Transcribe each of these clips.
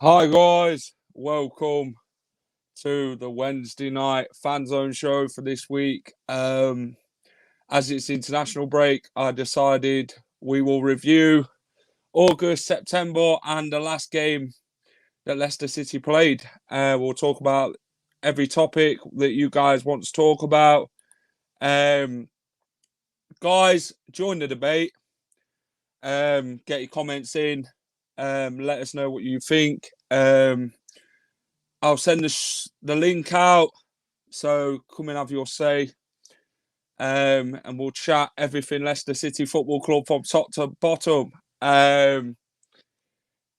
Hi guys, welcome to the Wednesday night fan zone show for this week. As it's international break, I decided we will review August, September, and the last game that Leicester City played. We'll talk about every topic that you guys want to talk about. Guys, join the debate. Get your comments in. Let us know what you think. I'll send the link out, so come and have your say. And we'll chat everything Leicester City Football Club from top to bottom.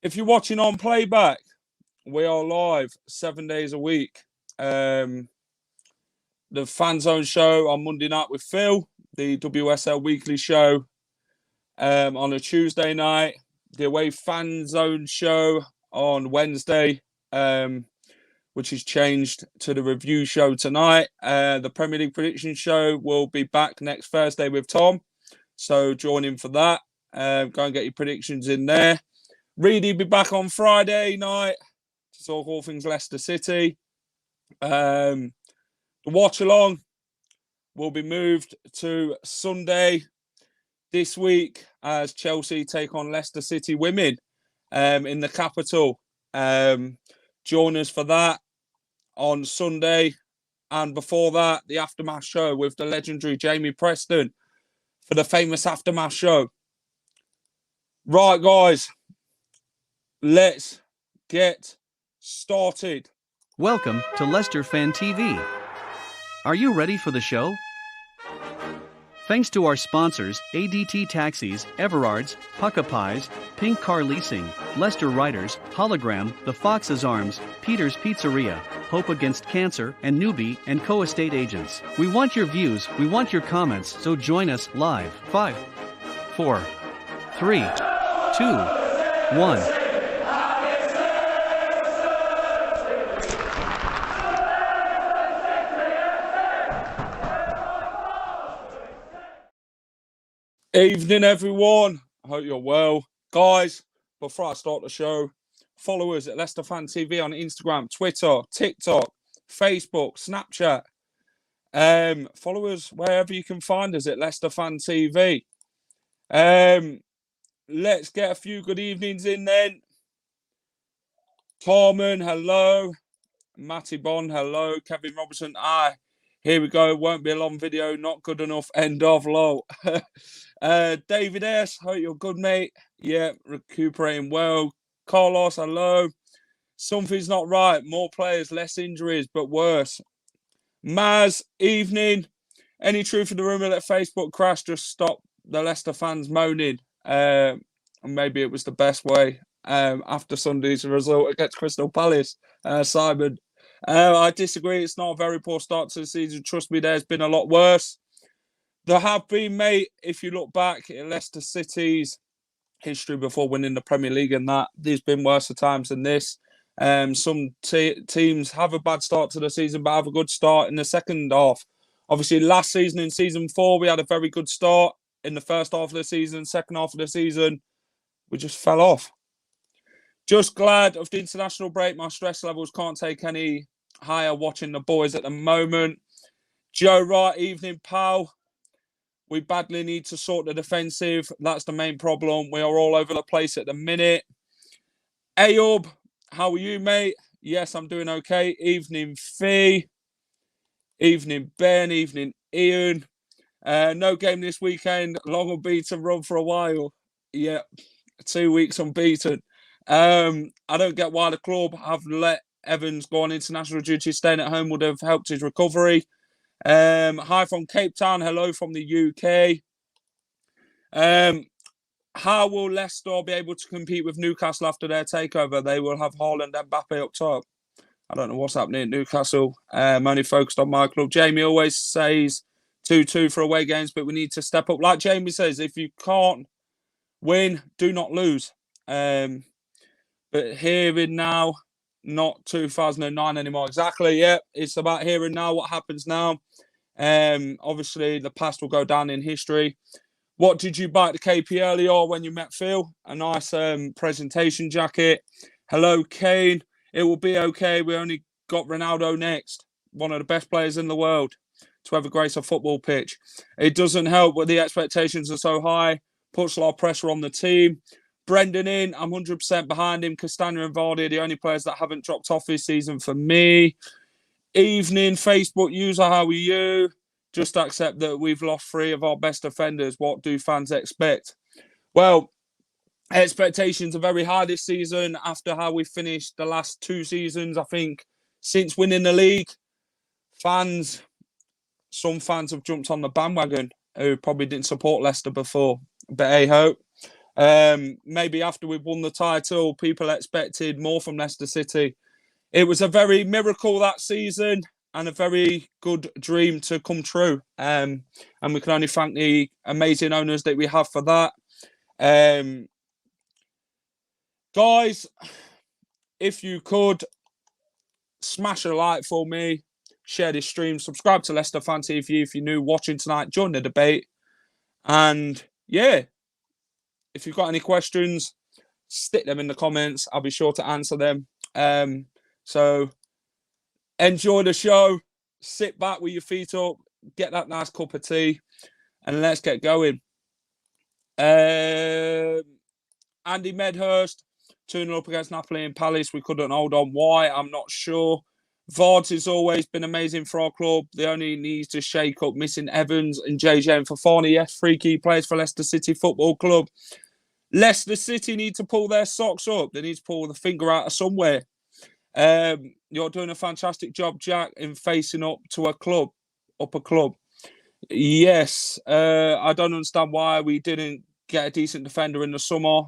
If you're watching on playback, we are live 7 days a week. The Fan Zone show on Monday night with Phil, the WSL Weekly show on a Tuesday night, the Away Fan Zone show on Wednesday, which is changed to the review show tonight. The Premier League prediction show will be back next Thursday with Tom, so join in for that. Go and get your predictions in there. Reedy be back on Friday night to talk all things Leicester City. The watch along will be moved to Sunday this week as Chelsea take on Leicester City women in the capital. Join us for that on Sunday. And before that, the Aftermath show with the legendary Jamie Preston for the famous Aftermath show. Right, guys, let's get started. Welcome to Leicester Fan TV. Are you ready for the show? Thanks to our sponsors, ADT Taxis, Everards, Pukka Pies, Pink Car Leasing, Leicester Riders, Hollogram, The Fox's Arms, Peter's Pizzeria, Hope Against Cancer, and Newby Co estate agents. We want your views, we want your comments, so join us live. 5, 4, 3, 2, 1. Evening, everyone. I hope you're well. Guys, before I start the show, follow us at Leicester Fan TV on Instagram, Twitter, TikTok, Facebook, Snapchat. Follow us wherever you can find us at Leicester Fan TV. Let's get a few good evenings in then. Torman, hello. Matty Bond, hello. Kevin Robertson, aye. Here we go. Won't be a long video. Not good enough. End of low. David S. Hope you're good, mate. Yeah, recuperating well. Carlos, hello. Something's not right. More players, less injuries, but worse. Maz, evening. Any truth in the rumour that Facebook crashed just stopped the Leicester fans moaning? And maybe it was the best way after Sunday's result against Crystal Palace. Simon. I disagree. It's not a very poor start to the season. Trust me, there's been a lot worse. There have been, mate, if you look back at Leicester City's history before winning the Premier League and that, there's been worse times than this. Some teams have a bad start to the season, but have a good start in the second half. Obviously, last season in season 4, we had a very good start in the first half of the season. Second half of the season, we just fell off. Just glad of the international break. My stress levels can't take any higher watching the boys at the moment. Joe Wright, evening, pal. We badly need to sort the defensive. That's the main problem. We are all over the place at the minute. Ayub, how are you, mate? Yes, I'm doing okay. Evening, Fee. Evening, Ben. Evening, Ian. No game this weekend. Long unbeaten run for a while. Yeah, 2 weeks unbeaten. I don't get why the club have let Evans go on international duty. Staying at home would have helped his recovery. Hi from Cape Town. Hello from the UK. How will Leicester be able to compete with Newcastle after their takeover? They will have Haaland and Mbappe up top. I don't know what's happening at Newcastle. I'm only focused on my club. Jamie always says 2-2 for away games, but we need to step up. Like Jamie says, if you can't win, do not lose. But here and now, not 2009 anymore. Exactly, yeah. It's about here and now, what happens now. Obviously, the past will go down in history. What did you buy at the KP earlier when you met Phil? A nice presentation jacket. Hello, Kane. It will be okay. We only got Ronaldo next, one of the best players in the world to ever grace a football pitch. It doesn't help when the expectations are so high, puts a lot of pressure on the team. Brendan in, I'm 100% behind him. Castagna and Vardy are the only players that haven't dropped off this season for me. Evening, Facebook user, how are you? Just accept that we've lost 3 of our best defenders. What do fans expect? Well, expectations are very high this season after how we finished the last 2 seasons. I think since winning the league, some fans have jumped on the bandwagon who probably didn't support Leicester before. But hey ho. Maybe after we've won the title, people expected more from Leicester City. It was a very miracle that season and a very good dream to come true. And we can only thank the amazing owners that we have for that. Guys, if you could smash a like for me, share this stream, subscribe to Leicester Fan TV if you're new watching tonight, join the debate. And yeah, if you've got any questions, stick them in the comments. I'll be sure to answer them. So enjoy the show. Sit back with your feet up, get that nice cup of tea, and let's get going. Andy Medhurst, 2-0 up against Napoli and Palace. We couldn't hold on. Why? I'm not sure. Vards has always been amazing for our club. They only needs to shake up missing Evans and JJ and Fofana. Yes, 3 key players for Leicester City Football Club. Leicester City need to pull their socks up. They need to pull the finger out of somewhere. You're doing a fantastic job, Jack, in facing up to a club. Yes, I don't understand why we didn't get a decent defender in the summer.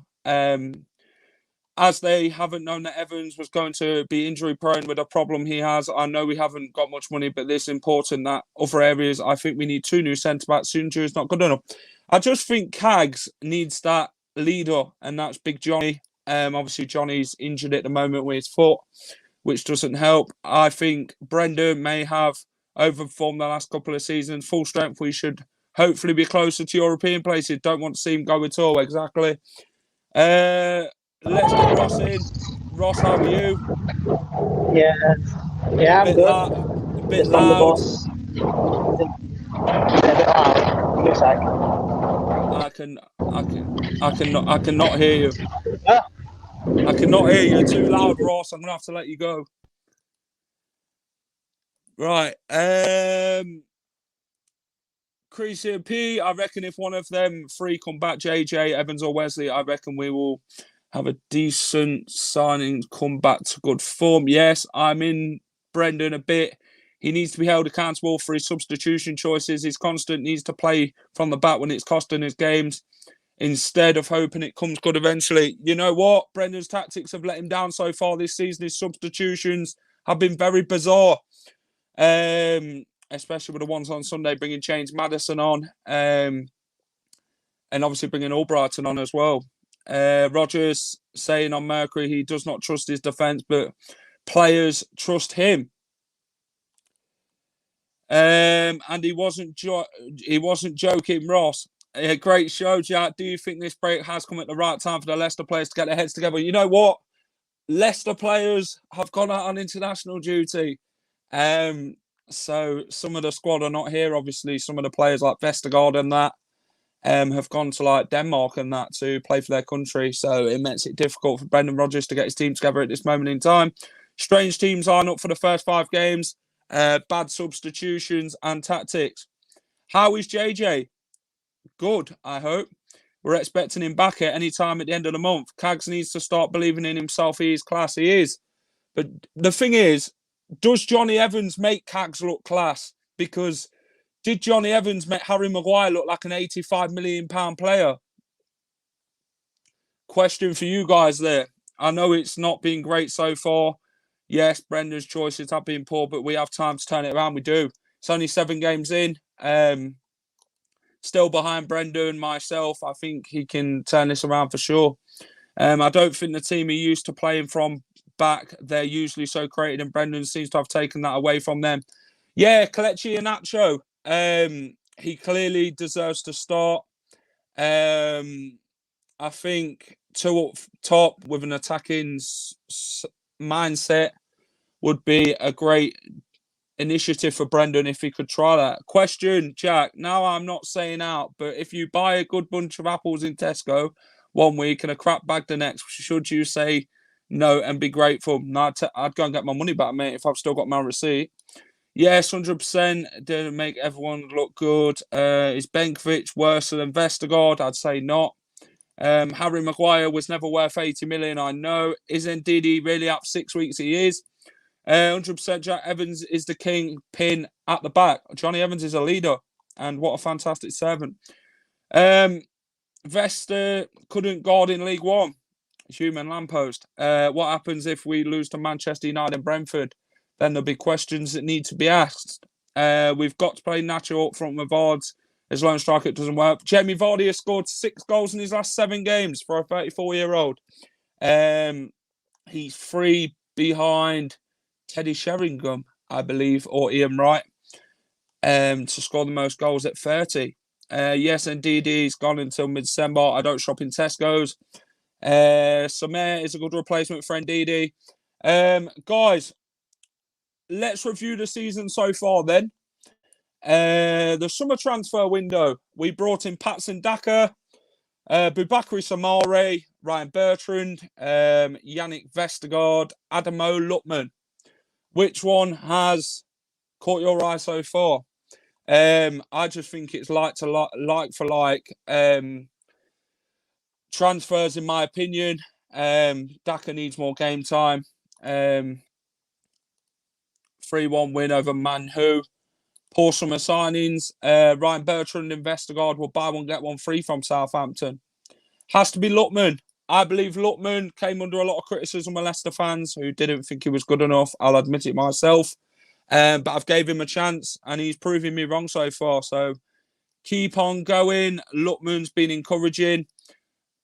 As they haven't known that Evans was going to be injury prone with a problem he has. I know we haven't got much money, but it's important that other areas, I think we need 2 new centre-backs. Sunju is not good enough. I just think Cags needs that leader, and that's Big Johnny. Obviously, Johnny's injured at the moment with his foot, which doesn't help. I think Brendan may have overperformed the last couple of seasons. Full strength, we should hopefully be closer to European places. Don't want to see him go at all, exactly. Let's get Ross in. Ross, how are you? Yeah, I'm good. A bit Just on the loud. bus. A bit loud. Give me a sec. I cannot hear you. Ah. I cannot hear you. Too loud, Ross. I'm gonna have to let you go. Right. Creasy and P, I reckon if one of them 3 come back, JJ, Evans or Wesley, I reckon we will have a decent signing, come back to good form. Yes, I'm in Brendan a bit. He needs to be held accountable for his substitution choices. His constant needs to play from the back when it's costing his games instead of hoping it comes good eventually. You know what? Brendan's tactics have let him down so far this season. His substitutions have been very bizarre. Especially with the ones on Sunday, bringing James Maddison on. And obviously bringing Albrighton on as well. Rogers saying on Mercury he does not trust his defence, but players trust him. And he wasn't joking, Ross. Great show, Jack. Do you think this break has come at the right time for the Leicester players to get their heads together? You know what? Leicester players have gone out on international duty. So some of the squad are not here. Obviously, some of the players like Vestergaard and that have gone to like Denmark and that to play for their country. So it makes it difficult for Brendan Rodgers to get his team together at this moment in time. Strange teams line up for the first 5 games. Bad substitutions and tactics. How is JJ? Good, I hope. We're expecting him back at any time at the end of the month. Cags needs to start believing in himself. He is class. He is. But the thing is, does Johnny Evans make Cags look class? Because did Johnny Evans make Harry Maguire look like an £85 million player? Question for you guys there. I know it's not been great so far. Yes, Brendan's choices have been poor, but we have time to turn it around. We do. It's only 7 games in. Still behind Brendan, myself. I think he can turn this around for sure. I don't think the team he used to playing from back, they're usually so creative, and Brendan seems to have taken that away from them. Yeah, Kelechi Iheanacho. He clearly deserves to start. I think two up top with an attacking mindset would be a great initiative for Brendan if he could try that. Question, Jack. Now, I'm not saying out, but if you buy a good bunch of apples in Tesco one week and a crap bag the next, should you say no and be grateful? No, I'd go and get my money back, mate, if I've still got my receipt. Yes, 100%. Didn't make everyone look good. Is Benkovic worse than Vestergaard? I'd say not. Harry Maguire was never worth 80 million, I know. Isn't Didi really up 6 weeks? He is. 100% Jack Evans is the king pin at the back. Johnny Evans is a leader, and what a fantastic servant. Vesta couldn't guard in League One. Human lamppost. What happens if we lose to Manchester United and Brentford? Then there'll be questions that need to be asked. We've got to play natural up front with Vards. As lone striker, it doesn't work. Jamie Vardy has scored 6 goals in his last 7 games for a 34-year-old. He's 3 behind Teddy Sheringham, I believe, or Ian Wright, to score the most goals at 30. Yes, indeed, he's gone until mid-December. I don't shop in Tesco's. Samir is a good replacement for Ndidi. Guys, let's review the season so far then. The summer transfer window, we brought in Patson Daka, Boubakary Samare, Ryan Bertrand, Yannick Vestergaard, Adamo Lutman. Which one has caught your eye so far? I just think it's like for like transfers, in my opinion. Daka needs more game time. 3-1 win over Manhu. Poor summer signings. Ryan Bertrand and Vestergaard will buy one, get one free from Southampton. Has to be Lutman. I believe Lutman came under a lot of criticism with Leicester fans who didn't think he was good enough. I'll admit it myself. But I've gave him a chance and he's proving me wrong so far. So keep on going. Lutman's been encouraging.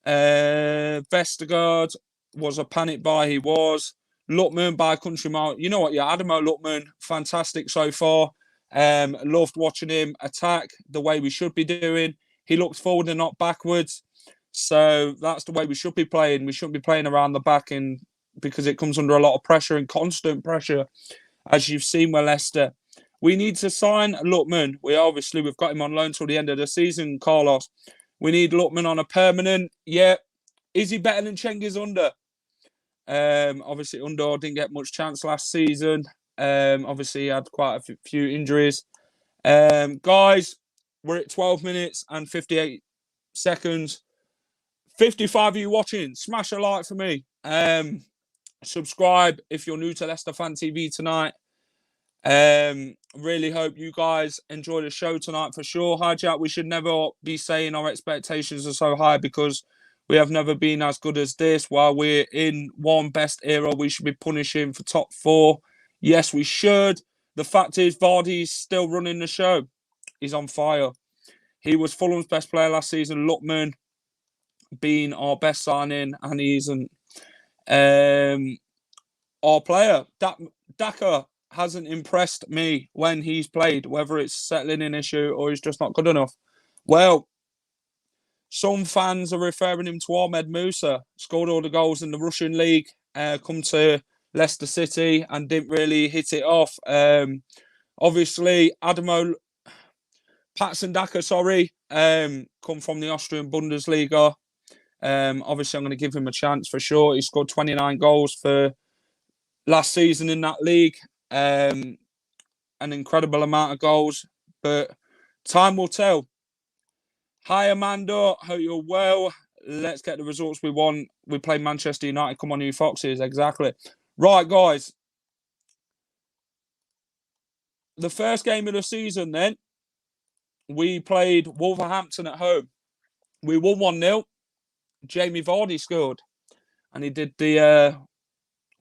Vestergaard was a panic buy. He was. Lutman by a country mile. You know what? Yeah, Adamo Lutman, fantastic so far. Loved watching him attack the way we should be doing. He looks forward and not backwards. So that's the way we should be playing. We shouldn't be playing around the back, and because it comes under a lot of pressure and constant pressure, as you've seen with Leicester. We need to sign Lutman. We've got him on loan till the end of the season, Carlos. We need Lutman on a permanent. Yeah. Is he better than Cengiz Under? Obviously, Under didn't get much chance last season. Obviously, he had quite a few injuries. Guys, we're at 12 minutes and 58 seconds. 55 of you watching. Smash a like for me. Subscribe if you're new to Leicester Fan TV tonight. Really hope you guys enjoy the show tonight for sure. Hi, Jack. We should never be saying our expectations are so high because we have never been as good as this. While we're in one best era, we should be punishing for top 4. Yes, we should. The fact is, Vardy's still running the show. He's on fire. He was Fulham's best player last season. Lutman being our best signing, and he isn't our player. Daka hasn't impressed me when he's played, whether it's settling in issue or he's just not good enough. Well, some fans are referring him to Ahmed Musa. Scored all the goals in the Russian league, come to Leicester City and didn't really hit it off. Obviously, Patson Daka, come from the Austrian Bundesliga. Obviously, I'm going to give him a chance for sure. He scored 29 goals for last season in that league. An incredible amount of goals, but time will tell. Hi, Amanda. Hope you're well. Let's get the results we want. We play Manchester United. Come on, you Foxes. Exactly. Right, guys. The first game of the season, then, we played Wolverhampton at home. We won 1-0. Jamie Vardy scored. And he did the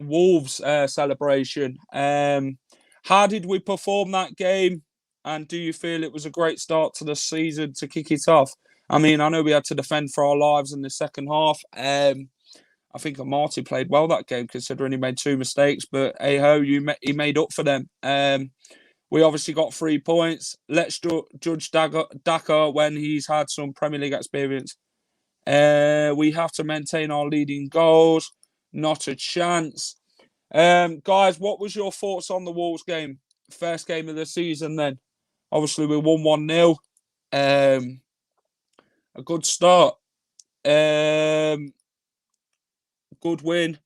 Wolves celebration. How did we perform that game? And do you feel it was a great start to the season to kick it off? I mean, I know we had to defend for our lives in the second half. I think Marty played well that game, considering he made 2 mistakes. But hey-ho, he made up for them. We obviously got 3 points. Let's judge Daka when he's had some Premier League experience. We have to maintain our leading goals. Not a chance. Guys, what was your thoughts on the Wolves game? First game of the season then. Obviously, we won 1-0. A good start. Good win.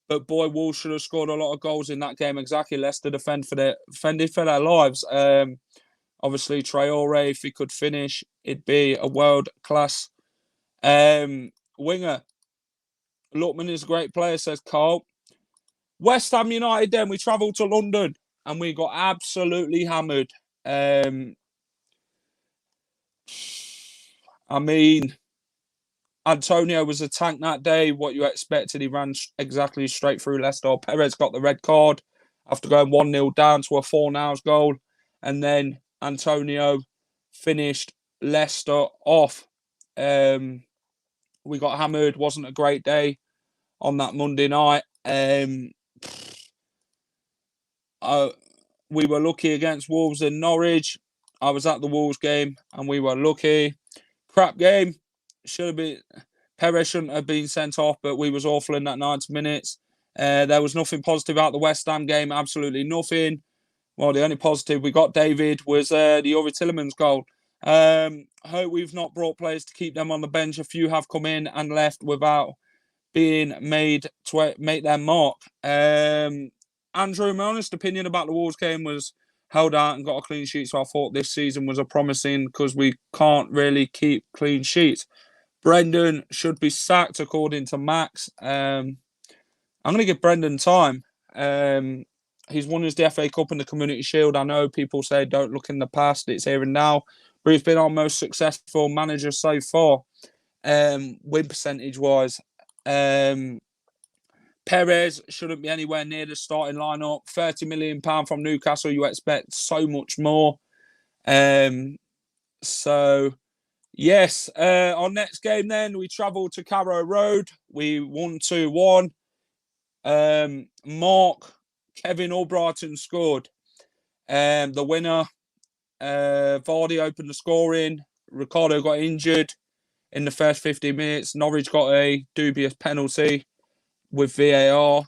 But boy, Wolves should have scored a lot of goals in that game. Exactly. Leicester defended for their lives. Obviously, Traore, if he could finish, it'd be a world-class winger. Lookman is a great player, says Carl. West Ham United, then we travelled to London and we got absolutely hammered. I mean, Antonio was a tank that day. What you expected, he ran exactly straight through Leicester. Perez got the red card after going 1-0 down to a Fornals goal. And then Antonio finished Leicester off. We got hammered. Wasn't a great day on that Monday night. We were lucky against Wolves in Norwich. I was at the Wolves game and we were lucky. Crap game. Should have been. Perez shouldn't have been sent off, but we was awful in that 90 minutes. There was nothing positive about the West Ham game. Absolutely nothing. Well, the only positive we got, David, was the Yuri Tillemans goal. Hope we've not brought players to keep them on the bench. A few have come in and left without being made to make their mark. Andrew, my honest opinion about the Wolves game was held out and got a clean sheet. So I thought this season was a promising because we can't really keep clean sheets. Brendan should be sacked according to Max. I'm going to give Brendan time. He's won his FA Cup and the Community Shield. I know people say don't look in the past, it's here and now. But he's been our most successful manager so far, win percentage-wise. Perez shouldn't be anywhere near the starting lineup. £30 million from Newcastle, you expect so much more. So, yes, our next game then, we travelled to Carrow Road. We won 2-1. Kevin Albrighton scored. The winner, Vardy opened the scoring. Ricardo got injured in the first 15 minutes. Norwich got a dubious penalty with VAR.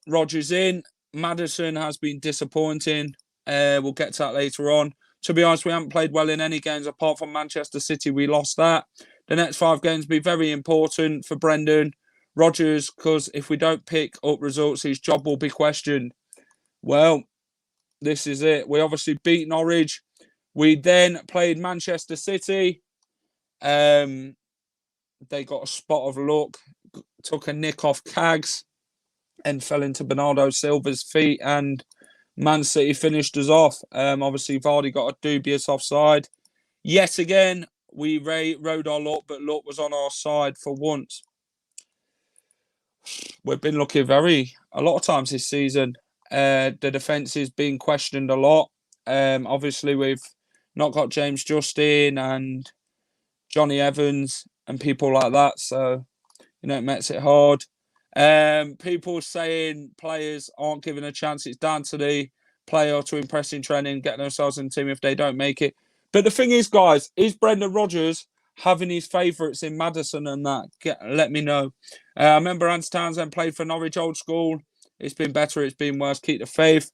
Rodgers in. Maddison has been disappointing. We'll get to that later on. To be honest, we haven't played well in any games apart from Manchester City. We lost that. The next 5 games will be very important for Brendan Rodgers because if we don't pick up results, his job will be questioned. Well, this is it. We obviously beat Norwich. We then played Manchester City. They got a spot of luck, took a nick off Cags and fell into Bernardo Silva's feet, and Man City finished us off. Obviously, Vardy got a dubious offside. Yet again, we rode our luck, but luck was on our side for once. We've been lucky a lot of times this season. The defence is being questioned a lot. Obviously, we've not got James Justin and Johnny Evans and people like that. So, it makes it hard. People saying players aren't given a chance. It's down to the player to impress in training, get themselves in the team if they don't make it. But the thing is, guys, is Brendan Rodgers having his favourites in Maddison and that? Let me know. I remember Hans Townsend played for Norwich Old School. It's been better, it's been worse. Keep the faith.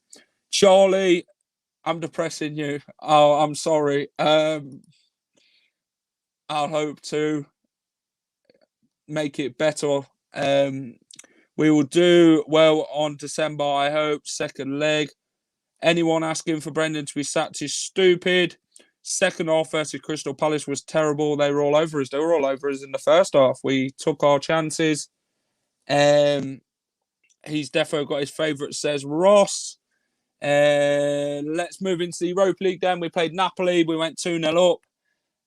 Charlie, I'm depressing you. Oh, I'm sorry. I'll hope to make it better. We will do well on December, I hope. Second leg. Anyone asking for Brendan to be sacked is stupid. Second half versus Crystal Palace was terrible. They were all over us. They were all over us in the first half. We took our chances. He's defo got his favourite, says Ross. Let's move into the Europa League then. We played Napoli. We went 2-0 up.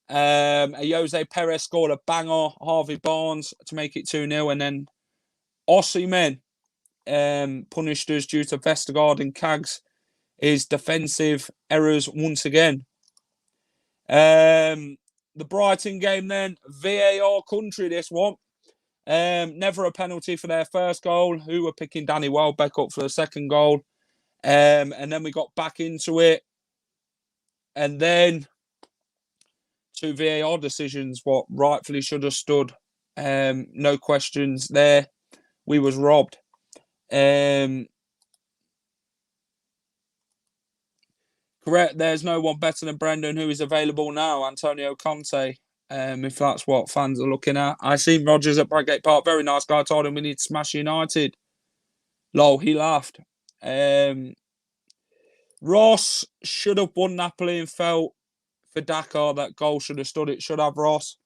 Jose Perez scored a banger. Harvey Barnes to make it 2-0. And then Osimhen punished us due to Vestergaard and Cags. His defensive errors once again. The Brighton game then. VAR country, this one. Never a penalty for their first goal. Who were picking Danny Welbeck up for the second goal. And then we got back into it. And then two VAR decisions, what rightfully should have stood. No questions there. We was robbed. Correct. There's no one better than Brendan who is available now. Antonio Conte. If that's what fans are looking at. I seen Rogers at Bradgate Park. Very nice guy. Told him we need to smash United. Lol, he laughed. Ross should have won Napoli and felt for Dakar that goal should have stood. It should have Ross.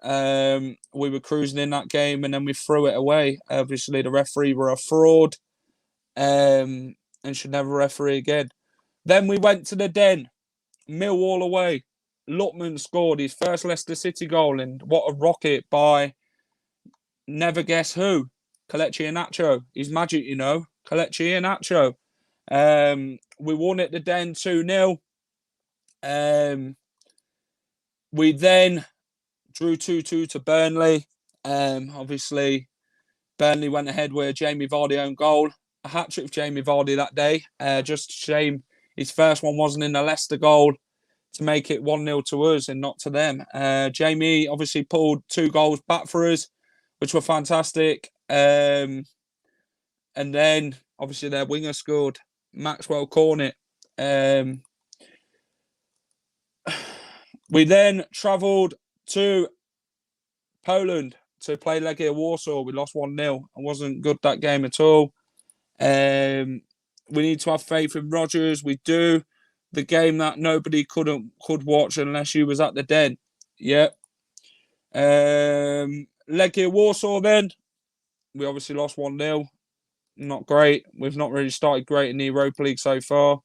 We were cruising in that game and then we threw it away. Obviously, the referee were a fraud and should never referee again. Then we went to the Den, Millwall away. Lutman scored his first Leicester City goal, and what a rocket by never guess who. Kelechi Iheanacho. He's magic, you know. Kelechi Iheanacho. We won at the Den 2-0. We then drew 2-2 to Burnley. Obviously, Burnley went ahead with a Jamie Vardy own goal. A hat-trick of Jamie Vardy that day. Just a shame his first one wasn't in the Leicester goal to make it 1-0 to us and not to them. Jamie obviously pulled 2 goals back for us, which were fantastic. And then, obviously, their winger scored. Maxwell Cornet. We then travelled to Poland to play Legia Warsaw. We lost 1-0. It wasn't good, that game at all. We need to have faith in Rodgers. We do. The game that nobody could watch unless you was at the Den. Yep. Legia Warsaw then. We obviously lost 1-0. Not great. We've not really started great in the Europa League so far.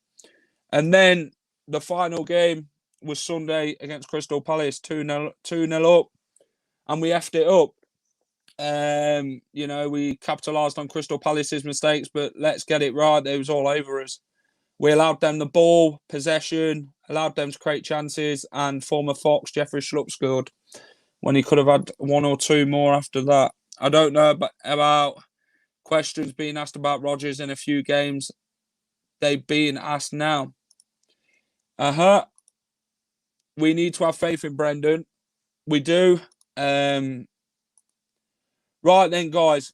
And then the final game was Sunday against Crystal Palace, 2-0 up. And we effed it up. You know, we capitalised on Crystal Palace's mistakes, but let's get it right. It was all over us. We allowed them the ball, possession, allowed them to create chances, and former Fox, Jeffrey Schlupp, scored when he could have had 1 or 2 more after that. I don't know about questions being asked about Rodgers in a few games. They're being asked now. We need to have faith in Brendan. We do. Right then, guys.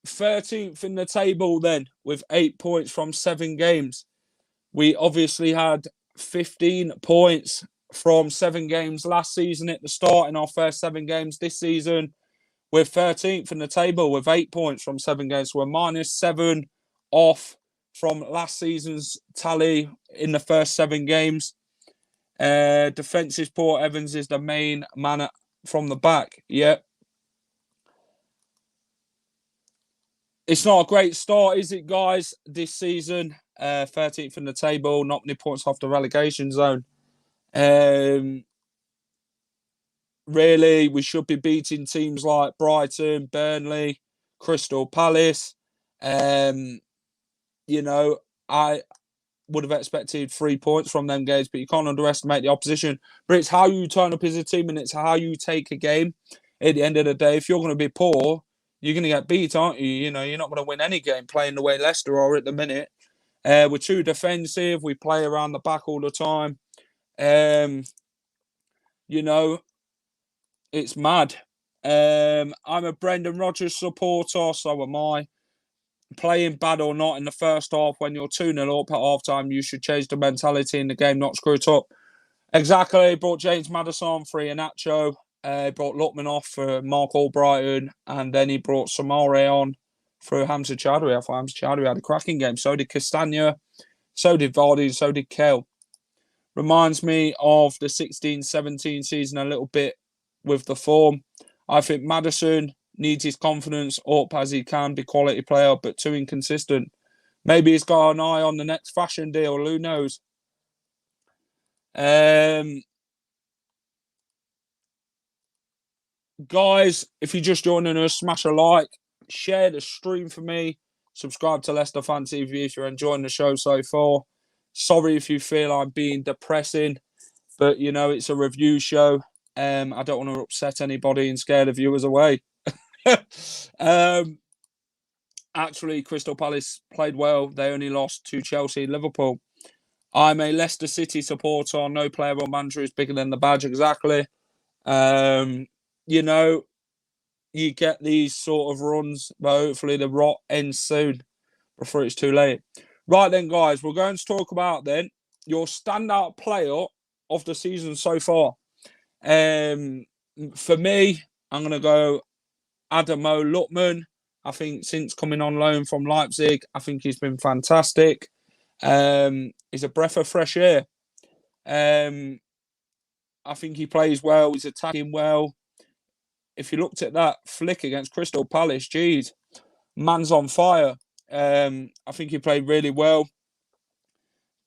13th in the table then with 8 points from 7 games. We obviously had 15 points from 7 games last season at the start in our first 7 games this season. We're 13th in the table with 8 points from 7 games. So we're -7 off from last season's tally in the first 7 games. Defence is poor. Evans is the main man from the back. Yep. It's not a great start, is it, guys, this season? 13th in the table, not many points off the relegation zone. Really, we should be beating teams like Brighton, Burnley, Crystal Palace. You know, I would have expected 3 points from them games, but you can't underestimate the opposition. But it's how you turn up as a team and it's how you take a game. At the end of the day, if you're going to be poor, you're going to get beat, aren't you? You know, you're not going to win any game playing the way Leicester are at the minute. We're too defensive. We play around the back all the time. You know, it's mad. I'm a Brendan Rodgers supporter, so am I. Playing bad or not in the first half, when you're 2-0 up at half-time, you should change the mentality in the game, not screw it up. Exactly. Brought James Maddison for Iheanacho. Brought Lutman off for Mark Albrighton, and then he brought Samare on for Hamza Chowdhury. I thought Hamza Chowdhury had a cracking game. So did Castagna, so did Vardy, so did Kell. Reminds me of the 16-17 season a little bit with the form. I think Maddison needs his confidence up as he can be quality player, but too inconsistent. Maybe he's got an eye on the next fashion deal. Who knows? Guys, if you're just joining us, smash a like, share the stream for me, subscribe to Leicester Fan TV if you're enjoying the show so far. Sorry if you feel I'm being depressing, but, you know, it's a review show. I don't want to upset anybody and scare the viewers away. Actually, Crystal Palace played well. They only lost to Chelsea and Liverpool. I'm a Leicester City supporter. No player or manager is bigger than the badge, exactly. You know, you get these sort of runs, but hopefully the rot ends soon before it's too late. Right then, guys, we're going to talk about then your standout player of the season so far. For me, I'm going to go Adamo Lutman. I think since coming on loan from Leipzig, I think he's been fantastic. He's a breath of fresh air. I think he plays well. He's attacking well. If you looked at that flick against Crystal Palace, geez, man's on fire. I think he played really well.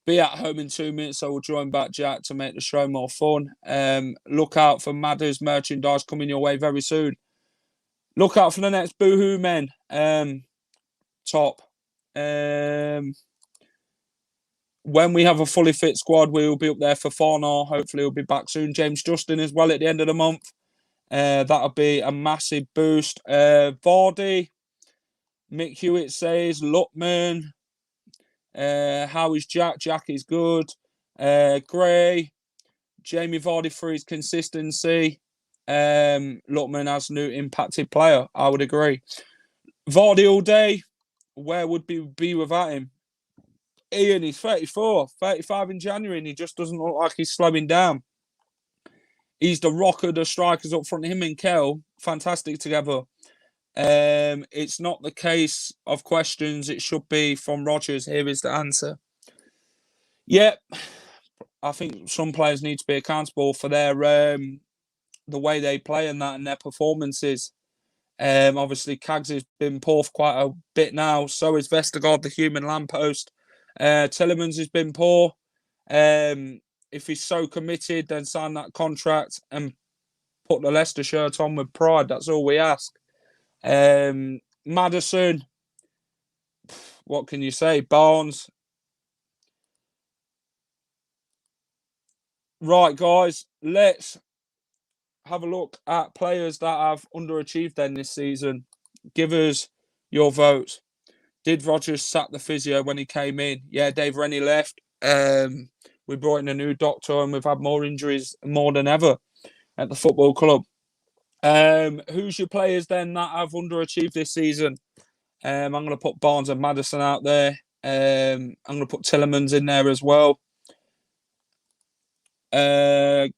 Be at home in 2 minutes, so we'll join back Jack to make the show more fun. Look out for Madder's merchandise coming your way very soon. Look out for the next Boohoo Men. Top. When we have a fully fit squad, we will be up there for Farnar. Hopefully, he'll be back soon. James Justin as well at the end of the month. That'll be a massive boost. Vardy, Mick Hewitt says, Lutman. How is Jack? Jack is good. Gray, Jamie Vardy for his consistency. Lutman as new impacted player. I would agree. Vardy all day. Where would we be without him? Ian, he's 34, 35 in January, and he just doesn't look like he's slowing down. He's the rocker, the strikers up front. Him and Kel, fantastic together. It's not the case of questions. It should be from Rodgers. Here is the answer. Yep. I think some players need to be accountable for their the way they play and that and their performances. Obviously, Cags has been poor for quite a bit now. So is Vestergaard, the human lamppost. Tillemans has been poor. If he's so committed, then sign that contract and put the Leicester shirt on with pride. That's all we ask. Maddison, what can you say? Barnes. Right, guys, let's have a look at players that have underachieved then this season. Give us your votes. Did Rodgers sack the physio when he came in? Yeah, Dave Rennie left. We brought in a new doctor and we've had more injuries more than ever at the football club. Who's your players then that have underachieved this season? I'm going to put Barnes and Maddison out there. I'm going to put Tillemans in there as well. Gurav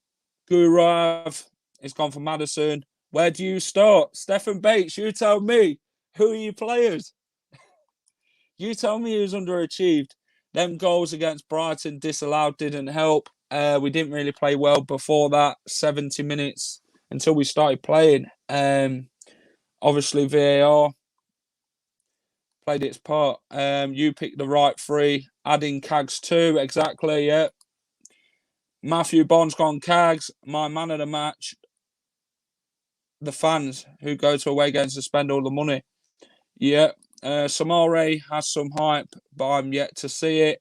is gone for Maddison. Where do you start? Stephen Bates, you tell me. Who are your players? You tell me who's underachieved. Them goals against Brighton disallowed didn't help. We didn't really play well before that 70 minutes until we started playing. Obviously, VAR played its part. You picked the right three. Adding Cags too, exactly, yeah. Matthew Bond's gone Cags. My man of the match. The fans who go to away games to spend all the money. Yeah. Samare has some hype, but I'm yet to see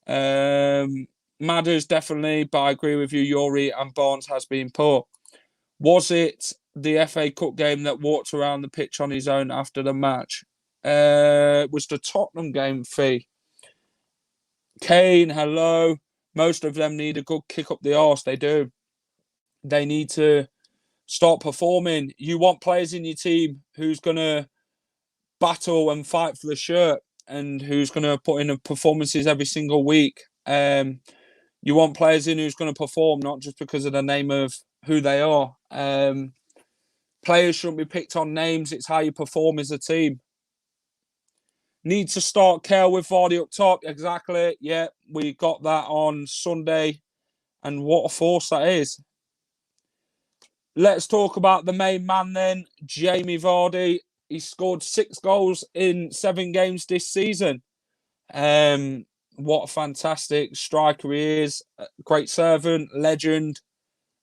it. Madders definitely, but I agree with you, Yuri, and Barnes has been poor. Was it the FA Cup game that walked around the pitch on his own after the match? It was the Tottenham game, Fee. Kane, hello. Most of them need a good kick up the arse. They do. They need to start performing. You want players in your team who's going to battle and fight for the shirt and who's going to put in performances every single week. You want players in who's going to perform, not just because of the name of who they are. Players shouldn't be picked on names. It's how you perform as a team. Need to start Kel with Vardy up top. Exactly. Yeah, we got that on Sunday. And what a force that is. Let's talk about the main man then, Jamie Vardy. He scored 6 goals in 7 games this season. What a fantastic striker he is. Great servant, legend.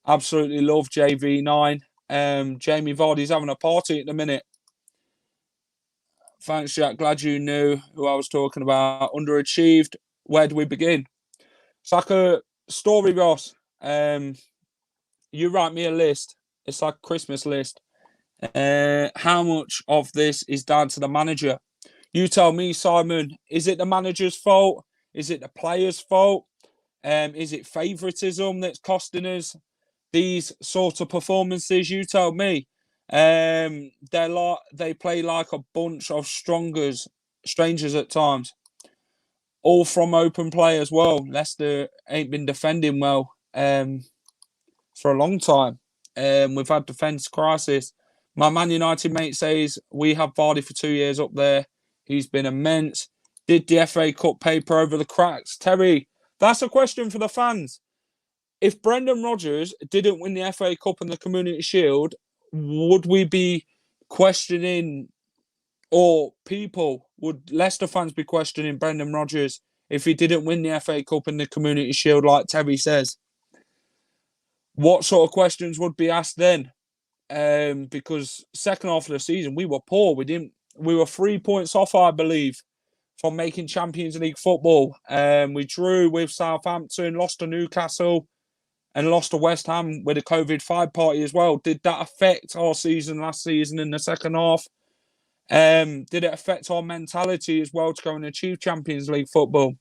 Absolutely love JV9. Jamie Vardy's having a party at the minute. Thanks, Jack. Glad you knew who I was talking about. Underachieved. Where do we begin? It's like a story, Ross. You write me a list. It's like a Christmas list. How much of this is down to the manager? You tell me, Simon. Is it the manager's fault? Is it the player's fault? Is it favouritism that's costing us? these sort of performances? You tell me. They play like a bunch of strangers at times, all from open play as well. Leicester ain't been defending well for a long time. We've had defence crisis. My Man United mate says we have Vardy for 2 years up there. He's been immense. Did the FA Cup paper over the cracks? Terry, that's a question for the fans. If Brendan Rodgers didn't win the FA Cup and the Community Shield, would we be questioning, or would Leicester fans be questioning Brendan Rodgers if he didn't win the FA Cup and the Community Shield, like Terry says? What sort of questions would be asked then? Because second half of the season, we were poor. We were 3 points off, I believe, from making Champions League football. We drew with Southampton, lost to Newcastle, and lost to West Ham with a COVID-5 party as well. Did that affect our season last season in the second half? Did it affect our mentality as well to go and achieve Champions League football?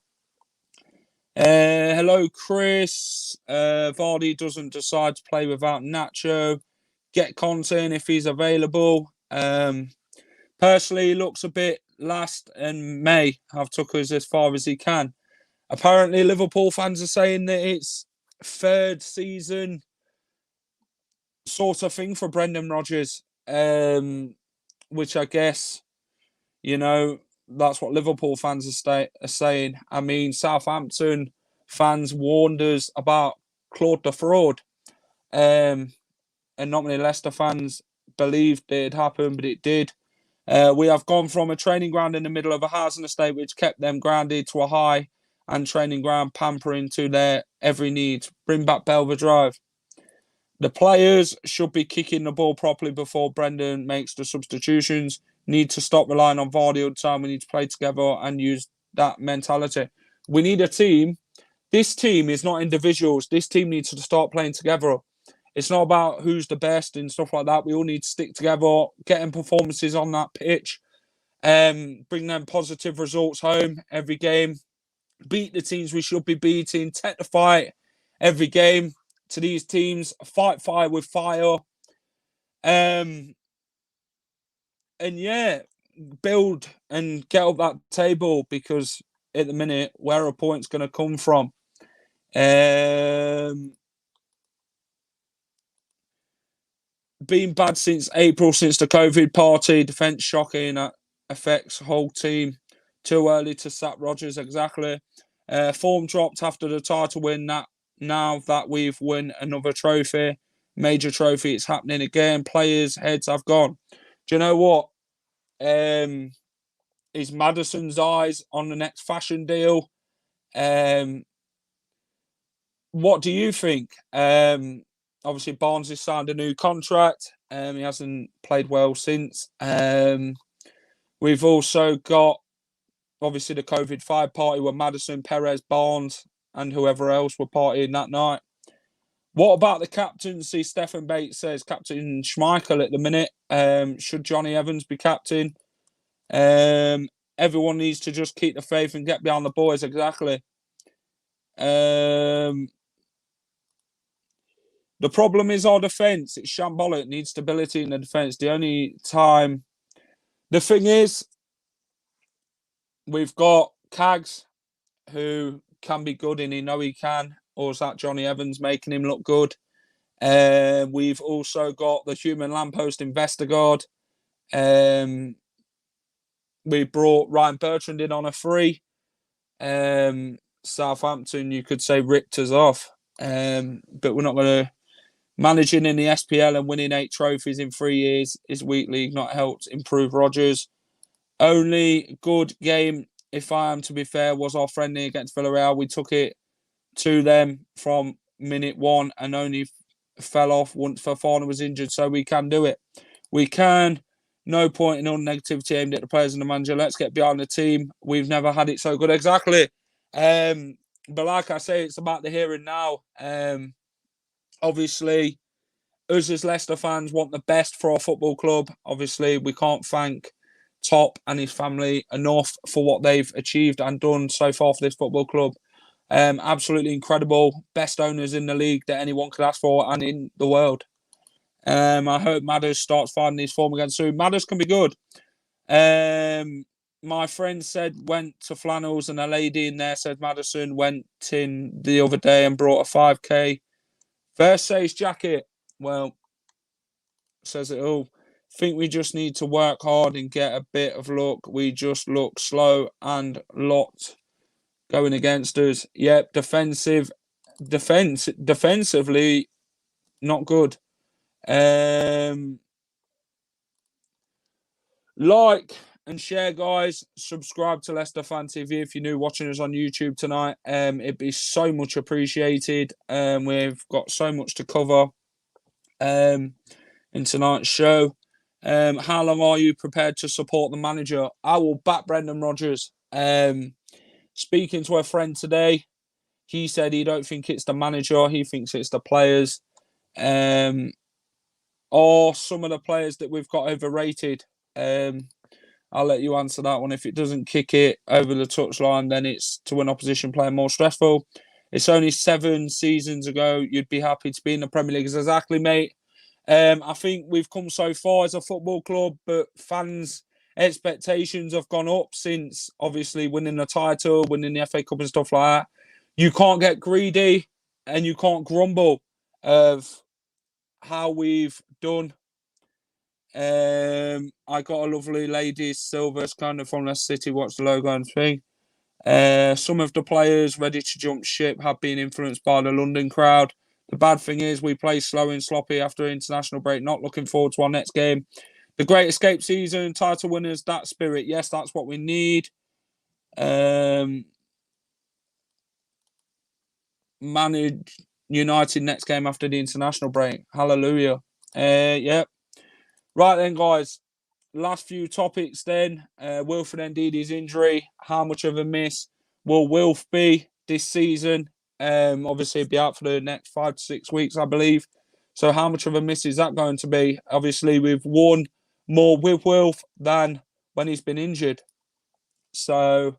Hello, Chris. Vardy doesn't decide to play without Nacho. Get Conte if he's available. Personally, he looks a bit last and may have took us as far as he can. Apparently, Liverpool fans are saying that it's third season sort of thing for Brendan Rodgers, which I guess, that's what Liverpool fans are saying. I mean, Southampton fans warned us about Claude the Fraud, and not many Leicester fans believed it had happened, but it did. We have gone from a training ground in the middle of a housing estate, which kept them grounded, to a high and training ground pampering to their every need. Bring back Belvoir Drive. The players should be kicking the ball properly before Brendan makes the substitutions. Need to stop relying on Vardy all the time. We need to play together and use that mentality. We need a team. This team is not individuals. This team needs to start playing together. It's not about who's the best and stuff like that. We all need to stick together, getting performances on that pitch, bring them positive results home every game, beat the teams we should be beating, take the fight every game to these teams, fight fire with fire. And yeah, build and get up that table, because at the minute, where are points going to come from? Been bad since April, since the COVID party. Defence shocking. That affects the whole team. Too early to sack Rodgers, exactly. Form dropped after the title win. Now that we've won another trophy, major trophy, it's happening again. Players' heads have gone. Do you know what? Is Maddison's eyes on the next fashion deal? What do you think? Obviously, Barnes has signed a new contract. He hasn't played well since. We've also got, obviously, the COVID-5 party where Maddison, Perez, Barnes, and whoever else were partying that night. What about the captaincy? Stephen Bates says Captain Schmeichel at the minute. Should Johnny Evans be captain? Everyone needs to just keep the faith and get behind the boys, exactly. The problem is our defence. It's shambolic. It needs stability in the defence. The thing is, we've got Cags, who can be good, and he know he can. Or is that Johnny Evans making him look good? We've also got the human lamppost in Vestergaard. We brought Ryan Bertrand in on a free. Southampton, you could say, ripped us off. But we're not going to... Managing in the SPL and winning 8 trophies in 3 years is weak league, not helped improve Rodgers. Only good game, if I am to be fair, was our friendly against Villarreal. We took it to them from minute 1 and only fell off once Fofana was injured, so we can do it. We can. No point in all negativity aimed at the players and the manager. Let's get behind the team. We've never had it so good. Exactly. But like I say, it's about the here and now. Obviously, us as Leicester fans want the best for our football club. Obviously, we can't thank Top and his family enough for what they've achieved and done so far for this football club. Absolutely incredible. Best owners in the league that anyone could ask for and in the world. I hope Madders starts finding his form again soon. Madders can be good. My friend said went to Flannels, and a lady in there said Madison went in the other day and brought a 5k Versace jacket. Well, says it all. Think we just need to work hard and get a bit of luck. We just look slow and lot going against us. Yep, defensively, not good. Like and share, guys. Subscribe to Leicester Fan TV if you're new watching us on YouTube tonight. It'd be so much appreciated. We've got so much to cover in tonight's show. How long are you prepared to support the manager? I will back Brendan Rodgers. Speaking to a friend today, he said he don't think it's the manager. He thinks it's the players. Or some of the players that we've got overrated. I'll let you answer that one. If it doesn't kick it over the touchline, then it's to an opposition player more stressful. It's only 7 seasons ago. You'd be happy to be in the Premier League. Exactly, mate. I think we've come so far as a football club, but fans' expectations have gone up since obviously winning the title, winning the FA Cup and stuff like that. You can't get greedy and you can't grumble of how we've done. I got a lovely lady, Silver's kind of from Leicester City, watch the logo and thing. Some of the players ready to jump ship have been influenced by the London crowd. The bad thing is we play slow and sloppy after international break, not looking forward to our next game. The Great Escape season, title winners, that spirit, yes, that's what we need. Manage United next game after the international break. Hallelujah. Yep. Right then, guys. Last few topics then. Wilfred Ndidi's injury. How much of a miss will Wilf be this season? Obviously, he'll be out for the next 5 to 6 weeks, I believe. So how much of a miss is that going to be? Obviously, we've won more with Wilf than when he's been injured. So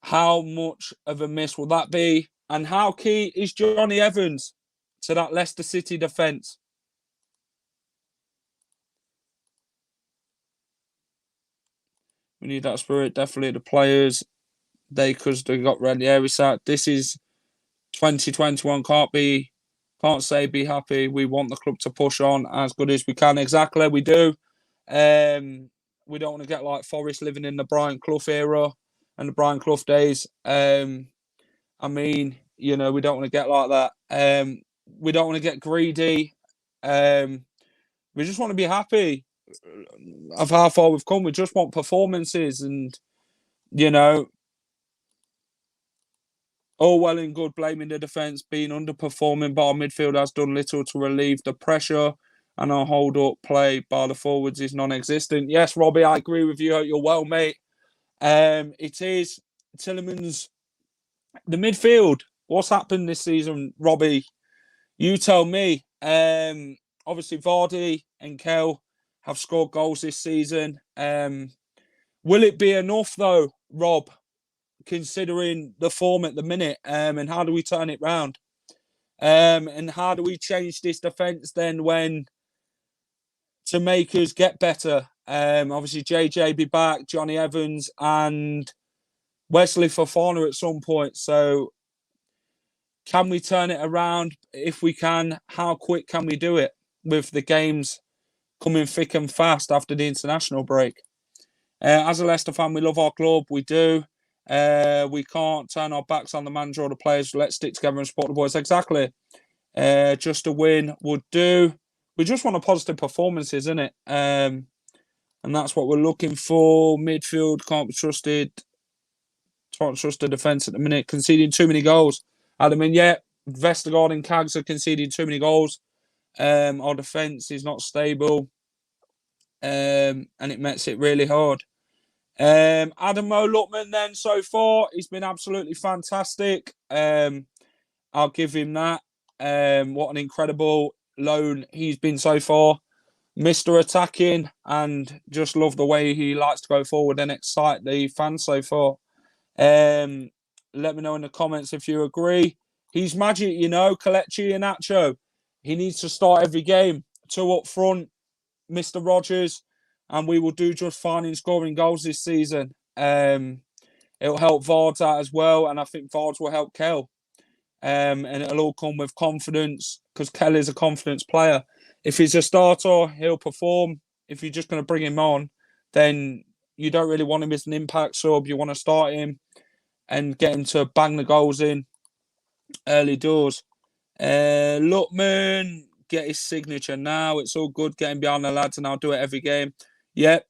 how much of a miss will that be? And how key is Johnny Evans to that Leicester City defence? We need that spirit. Definitely the players. Because they got Ranieri out. This is 2021. Can't say be happy. We want the club to push on as good as we can. Exactly, we do. We don't want to get like Forest living in the Brian Clough era and the Brian Clough days. I mean, you know, we don't want to get like that. We don't want to get greedy. We just want to be happy of how far we've come. We just want performances and, you know, all well and good blaming the defence being underperforming, but our midfield has done little to relieve the pressure, and our hold-up play by the forwards is non-existent. Yes, Robbie, I agree with you. You're well, mate. It is Tielemans. The midfield, what's happened this season, Robbie? You tell me. Obviously, Vardy and Kel have scored goals this season. Will it be enough, though, Rob, considering the form at the minute, and how do we turn it round? And how do we change this defence then to make us get better? Obviously, JJ be back, Johnny Evans and Wesley Fofana at some point. So can we turn it around? If we can, how quick can we do it with the games coming thick and fast after the international break? As a Leicester fan, we love our club. We do. We can't turn our backs on the manager or the players. Let's stick together and support the boys. Exactly. Just a win would do. We just want a positive performance, isn't it? And that's what we're looking for. Midfield can't be trusted. Can't trust the defence at the minute. Conceding too many goals. Vestergaard and Cags are conceding too many goals. Our defence is not stable. And it makes it really hard. Adam Lookman then so far, he's been absolutely fantastic. I'll give him that. What an incredible loan he's been so far. Mr. Attacking, and just love the way he likes to go forward and excite the fans so far. Let me know in the comments if you agree. He's magic, you know, Kelechi Iheanacho. He needs to start every game. 2 up front, Mr. Rogers, and we will do just fine in scoring goals this season. It'll help Vards out as well, and I think Vards will help Kel. And it'll all come with confidence because Kel is a confidence player. If he's a starter, he'll perform. If you're just going to bring him on, then you don't really want him as an impact sub. You want to start him and get him to bang the goals in early doors. Lookman, get his signature now. It's all good getting behind the lads, and I'll do it every game. Yep,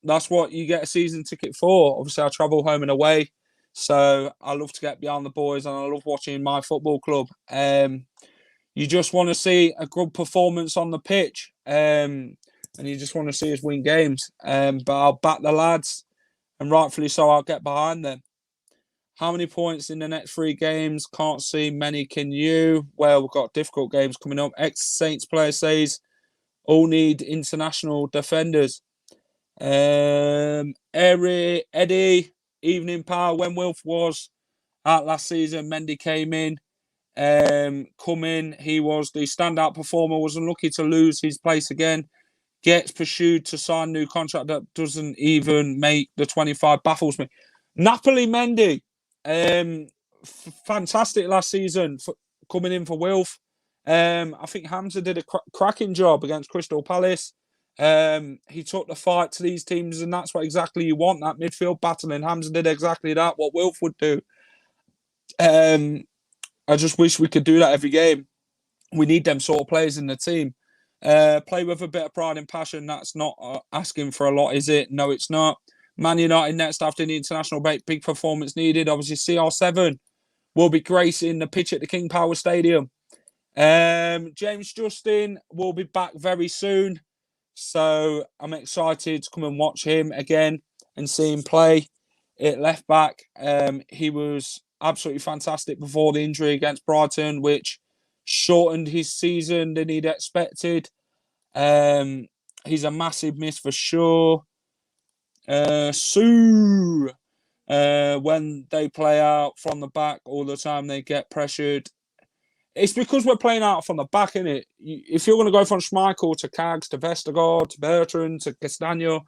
that's what you get a season ticket for. Obviously, I travel home and away, so I love to get behind the boys, and I love watching my football club. You just want to see a good performance on the pitch, and you just want to see us win games. But I'll back the lads, and rightfully so, I'll get behind them. How many points in the next 3 games? Can't see many, can you? Well, we've got difficult games coming up. Ex-Saints player says all need international defenders. Eddie, evening power. When Wilf was out last season, Mendy came in. He was the standout performer, was unlucky to lose his place again. Gets pursued to sign new contract that doesn't even make the 25. Baffles me. Napoli Mendy. Fantastic last season for coming in for Wilf. I think Hamza did a cracking job against Crystal Palace. He took the fight to these teams, and that's what exactly you want, that midfield battle, and Hamza did exactly that, what Wilf would do. I just wish we could do that every game. We need them sort of players in the team. Play with a bit of pride and passion. That's not asking for a lot, is it? No, it's not. Man United next after the international break, big performance needed. Obviously, CR7 will be gracing the pitch at the King Power Stadium. James Justin will be back very soon. So I'm excited to come and watch him again and see him play at left back. He was absolutely fantastic before the injury against Brighton, which shortened his season than he'd expected. He's a massive miss for sure. Sue, when they play out from the back all the time, they get pressured. It's because we're playing out from the back, isn't it? If you're going to go from Schmeichel to Kags to Vestergaard to Bertrand to Castagno,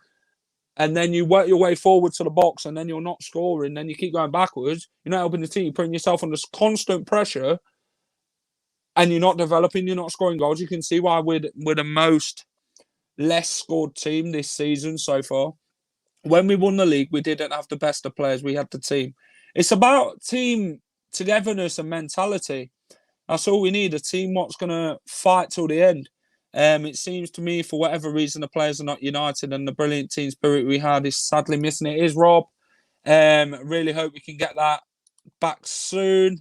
and then you work your way forward to the box and then you're not scoring, then you keep going backwards, you're not helping the team, you're putting yourself under constant pressure, and you're not developing, you're not scoring goals. You can see why we're the most less scored team this season so far. When we won the league, we didn't have the best of players. We had the team. It's about team togetherness and mentality. That's all we need, a team what's going to fight till the end. It seems to me, for whatever reason, the players are not united, and the brilliant team spirit we had is sadly missing. It is Rob. Really hope we can get that back soon.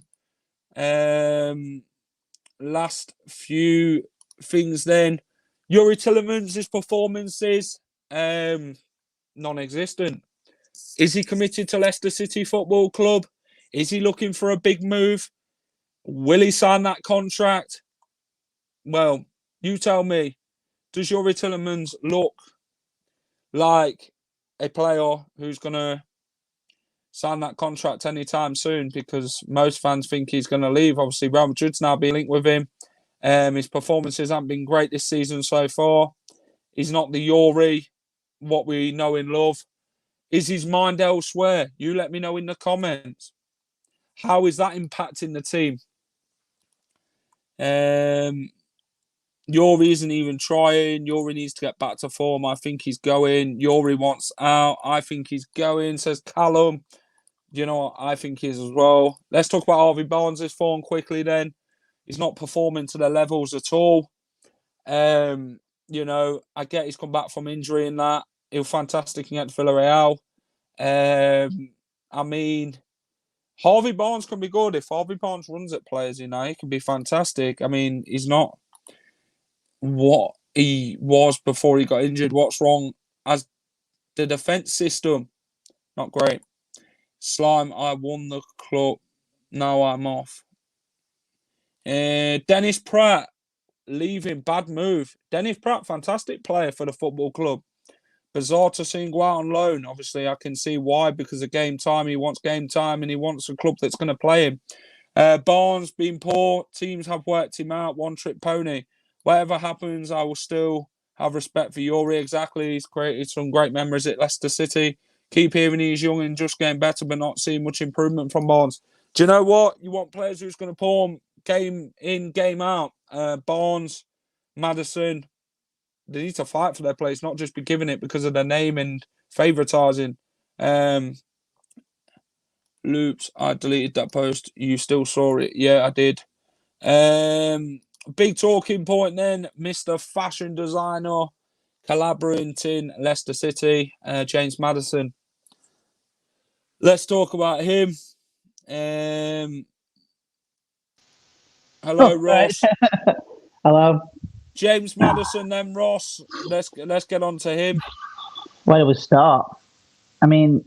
Last few things then. Yuri Tillemans' performances, non-existent. Is he committed to Leicester City Football Club? Is he looking for a big move? Will he sign that contract? Well, you tell me. Does Yuri Tillemans look like a player who's going to sign that contract anytime soon? Because most fans think he's going to leave. Obviously, Real Madrid's now being linked with him. His performances haven't been great this season so far. He's not the Yuri, what we know and love. Is his mind elsewhere? You let me know in the comments. How is that impacting the team? Yuri isn't even trying. Yuri needs to get back to form. I think he's going. Yuri wants out. I think he's going, says Callum. You know what? I think he is as well. Let's talk about Harvey Barnes' form quickly then. He's not performing to the levels at all. You know, I get he's come back from injury and that. He was fantastic against Villarreal. I mean, Harvey Barnes can be good. If Harvey Barnes runs at players, you know, he can be fantastic. I mean, he's not what he was before he got injured. What's wrong? As the defence system, not great. Slime, I won the club. Now I'm off. Dennis Pratt leaving, bad move. Dennis Pratt, fantastic player for the football club. bizarre to see him go out on loan. Obviously, I can see why, because of game time. He wants game time and he wants a club that's going to play him. Barnes been poor. Teams have worked him out. One-trick pony. Whatever happens, I will still have respect for Yuri. Exactly. He's created some great memories at Leicester City. Keep hearing he's young and just getting better, but not seeing much improvement from Barnes. Do you know what? You want players who's going to perform game in, game out. Barnes, Maddison, they need to fight for their place, not just be giving it because of their name and favouritising. Loops, I deleted that post. You still saw it? Yeah, I did. Big talking point then, Mr. Fashion Designer, collaborating Leicester City, James Maddison. Let's talk about him. Hello, Ross. Right. Hello. James Maddison, then Ross. Let's get on to him. Where do we start? I mean,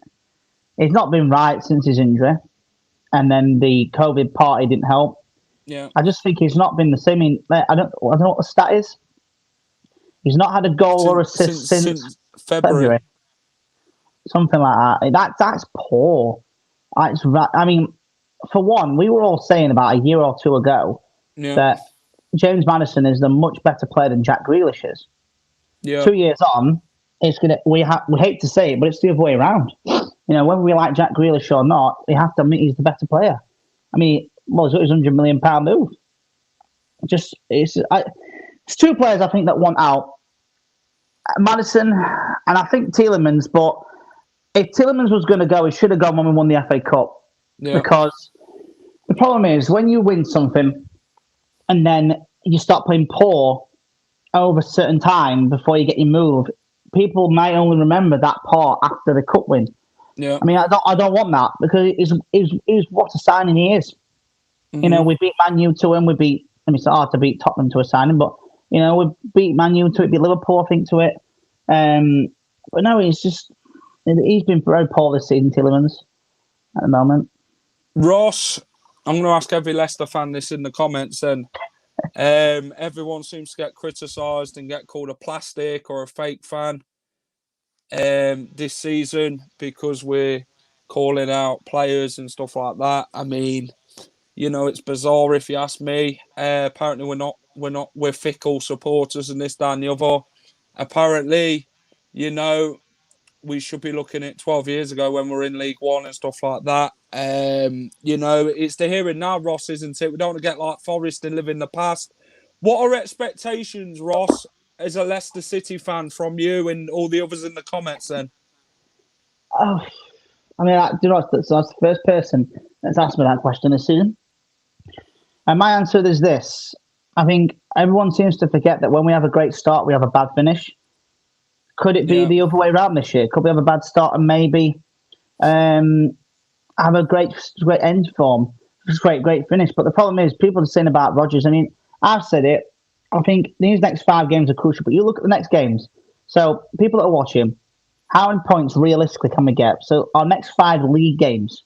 he's not been right since his injury, and then the COVID party didn't help. Yeah, I just think he's not been the same. I don't know what the stat is. He's not had a goal or assist since February. Something like that. That's poor. I mean, for one, we were all saying about a year or two ago that James Maddison is a much better player than Jack Grealish is. Yeah. 2 years on, it's gonna. We hate to say it, but it's the other way around. You know, whether we like Jack Grealish or not, we have to admit he's the better player. I mean, well, it's a £100 million move. It's two players I think that want out. Maddison and I think Tielemans, but if Tielemans was going to go, he should have gone when we won the FA Cup. Yeah. Because the problem is when you win something and then you start playing poor over a certain time before you get your move, people might only remember that part after the cup win. Yeah. I mean, I don't want that because he's what a signing he is. Mm-hmm. You know, we beat Man U to him. It's hard to beat Tottenham to a signing, but you know, we beat Man U to it, beat Liverpool, I think, to it. But no, he's been very poor this season, Tielemans, at the moment. Ross, I'm going to ask every Leicester fan this in the comments then. Everyone seems to get criticised and get called a plastic or a fake fan this season because we're calling out players and stuff like that. I mean, you know, it's bizarre if you ask me. Apparently we're fickle supporters and this, that and the other. Apparently, you know, we should be looking at 12 years ago when we're in League One and stuff like that. You know, it's the here and now, Ross, isn't it? We don't want to get like Forest and live in the past. What are expectations, Ross, as a Leicester City fan from you and all the others in the comments then? Oh, I mean, do you know, so that's the first person that's asked me that question this season. And my answer is this. I think everyone seems to forget that when we have a great start, we have a bad finish. Could it be the other way around this year? Could we have a bad start and maybe have a great end form? Just great finish. But the problem is, people are saying about Rodgers. I mean, I've said it. I think these next 5 games are crucial. But you look at the next games. So people that are watching, how many points realistically can we get? So our next 5 league games: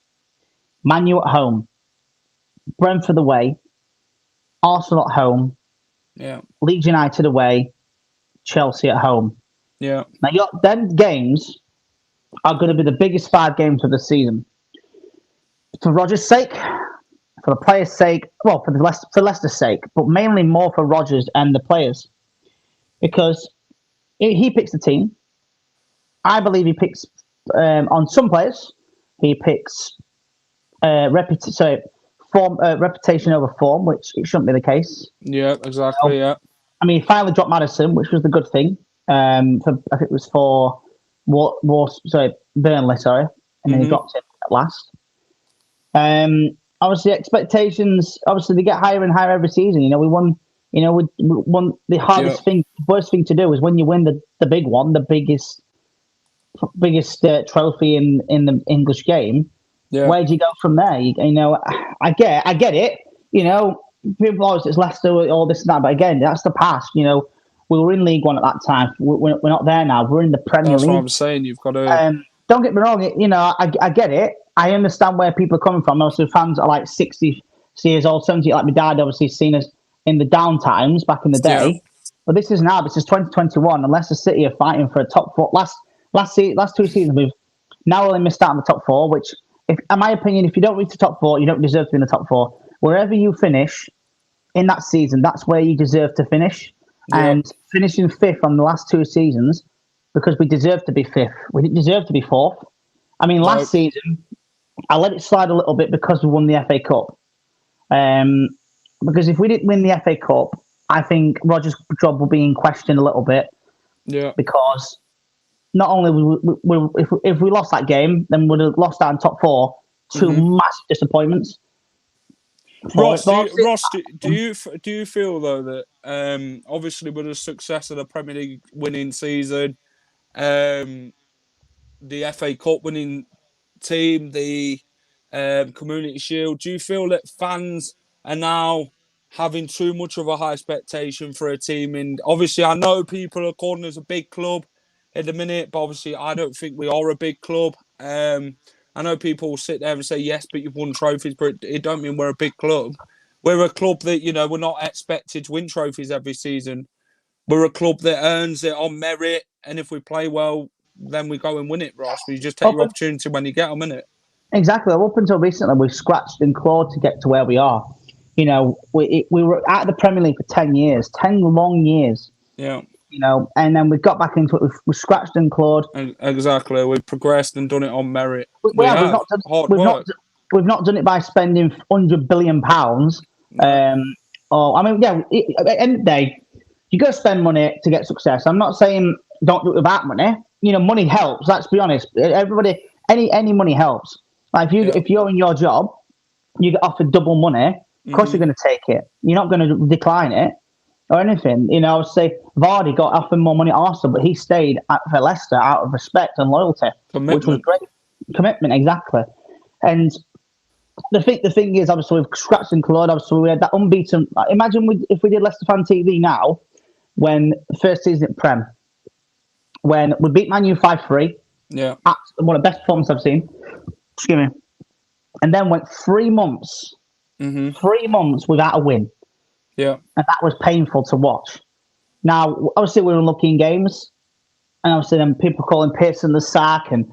Man U at home, Brentford away, Arsenal at home, Leeds United away, Chelsea at home. Yeah. Now, them games are going to be the biggest 5 games of the season. For Rodgers' sake, for the players' sake, well, for Leicester's sake, but mainly more for Rodgers and the players. Because he picks the team. I believe he picks, on some players, he picks reputation over form, which it shouldn't be the case. Yeah, exactly, yeah. I mean, he finally dropped Maddison, which was the good thing. I think it was for Burnley, and then he dropped it at last. Obviously, expectations. Obviously, they get higher and higher every season. You know, we won. You know, we won. The hardest thing, worst thing to do is when you win the big one, the biggest trophy in the English game. Yeah. Where do you go from there? You know, I get it. You know, people always it's Leicester, all this and that, but again, that's the past. You know. We were in League One at that time. We're not there now. We're in the Premier League. That's what I'm saying. You've got to... don't get me wrong. You know, I get it. I understand where people are coming from. Most of the fans are like 60 years old, 70, like my dad obviously seen us in the down times back in the day. Yeah. But this is 2021, and Leicester City are fighting for a top 4. last 2 seasons, we've now only missed out on the top 4, which, in my opinion, if you don't reach the top 4, you don't deserve to be in the top 4. Wherever you finish in that season, that's where you deserve to finish. Yeah. And finishing 5th on the last 2 seasons, because we deserve to be 5th. We didn't deserve to be 4th. I mean, last season, I let it slide a little bit because we won the FA Cup. Because if we didn't win the FA Cup, I think Rodgers' job will be in question a little bit. Yeah. Because not only if we lost that game, then we'd have lost out in top 4. 2 massive disappointments. Ross, do you feel though that obviously with the success of the Premier League winning season, the FA Cup winning team, the Community Shield, do you feel that fans are now having too much of a high expectation for a team? And obviously, I know people are calling us a big club at the minute, but obviously, I don't think we are a big club. I know people will sit there and say, yes, but you've won trophies, but it don't mean we're a big club. We're a club that, we're not expected to win trophies every season. We're a club that earns it on merit, and if we play well, then we go and win it, Ross. You just take your opportunity when you get them, innit? Exactly. Up until recently, we've scratched and clawed to get to where we are. We were out of the Premier League for 10 years, 10 long years. Yeah. And then we got back into it. We've scratched and clawed. Exactly. We've progressed and done it on merit. We've not done it by spending £100 billion. At the end of the day, you got to spend money to get success. I'm not saying don't do it without money. Money helps. Let's be honest. Everybody, any money helps. Like if you're in your job, you get offered double money. Of course, you're going to take it. You're not going to decline it or anything. I would say Vardy got offered more money at Arsenal, but he stayed for Leicester out of respect and loyalty, which was great. Commitment, exactly. And the thing is, obviously, we've scratched and clawed. Obviously, we had that unbeaten. Imagine if we did Leicester Fan TV now, when the first season at Prem, when we beat Man U 5-3. Yeah. One of the best performances I've seen. Excuse me. And then went 3 months. 3 months without a win. Yeah. And that was painful to watch. Now, obviously, we were unlucky in games. And obviously, then people calling Pearson the sack and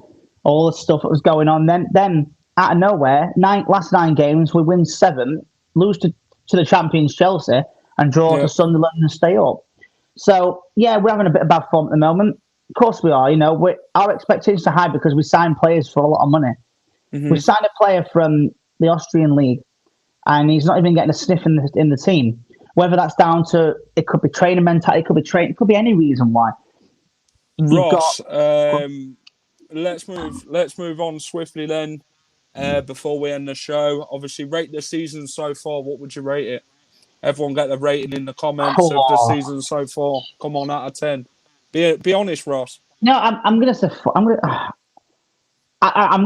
all the stuff that was going on. Then out of nowhere, last 9 games, we win 7, lose to the champions Chelsea, and draw to Sunderland and stay up. So, yeah, we're having a bit of bad form at the moment. Of course we are. Our expectations are high because we signed players for a lot of money. We signed a player from the Austrian league, and he's not even getting a sniff in the team. Whether that's down to it could be training mentality, it could be any reason why. Ross, let's move on swiftly then. Before we end the show, obviously rate the season so far. What would you rate it? Everyone get the rating in the comments of the season so far. Come on, out of 10. Be honest, Ross. No, I'm gonna say I'm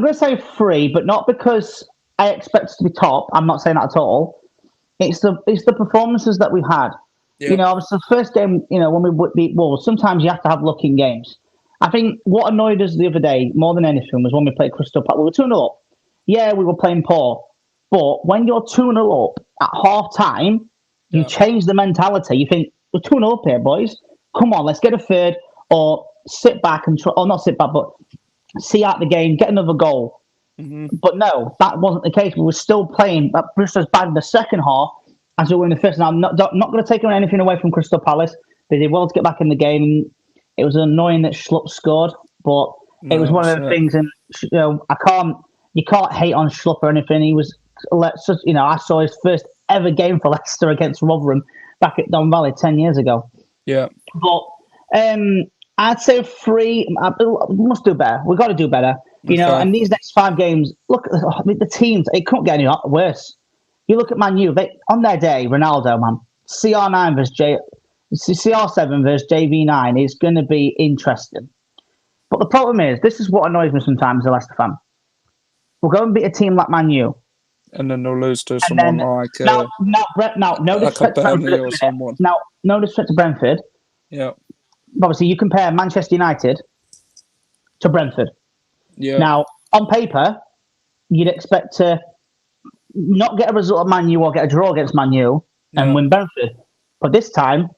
gonna say 3, but not because I expect it to be top. I'm not saying that at all. It's the performances that we've had. Yeah. Obviously the first game, when we beat Wolves, sometimes you have to have luck in games. I think what annoyed us the other day more than anything was when we played Crystal Palace. We were 2-0 up. Yeah, we were playing poor, but when you're 2-0 up at half time, you change the mentality. You think we're 2-0 up here, boys. Come on, let's get a third, or sit back and try, or not sit back, but see out the game, get another goal. But no, that wasn't the case. We were still playing just as bad in the second half as we were in the first. And I'm not going to take anything away from Crystal Palace. They did well to get back in the game. It was annoying that Schlupp scored, but it was one of those things. And you can't hate on Schlupp or anything. He was, I saw his first ever game for Leicester against Rotherham back at Don Valley 10 years ago. Yeah, but I'd say 3. We must do better. We've got to do better. And these next 5 games, look, the teams, it couldn't get any worse. You look at Man U, on their day, Ronaldo, man, CR9 versus CR7 versus JV9 is going to be interesting. But the problem is, this is what annoys me sometimes as a Leicester fan. We'll go and beat a team like Man U. And then they'll lose to someone like... no disrespect to Brentford. Now, no disrespect to Brentford. Yeah. Obviously, you compare Manchester United to Brentford. Yeah. Now, on paper, you'd expect to not get a result at Man U or get a draw against Man U and win Brentford. But this time,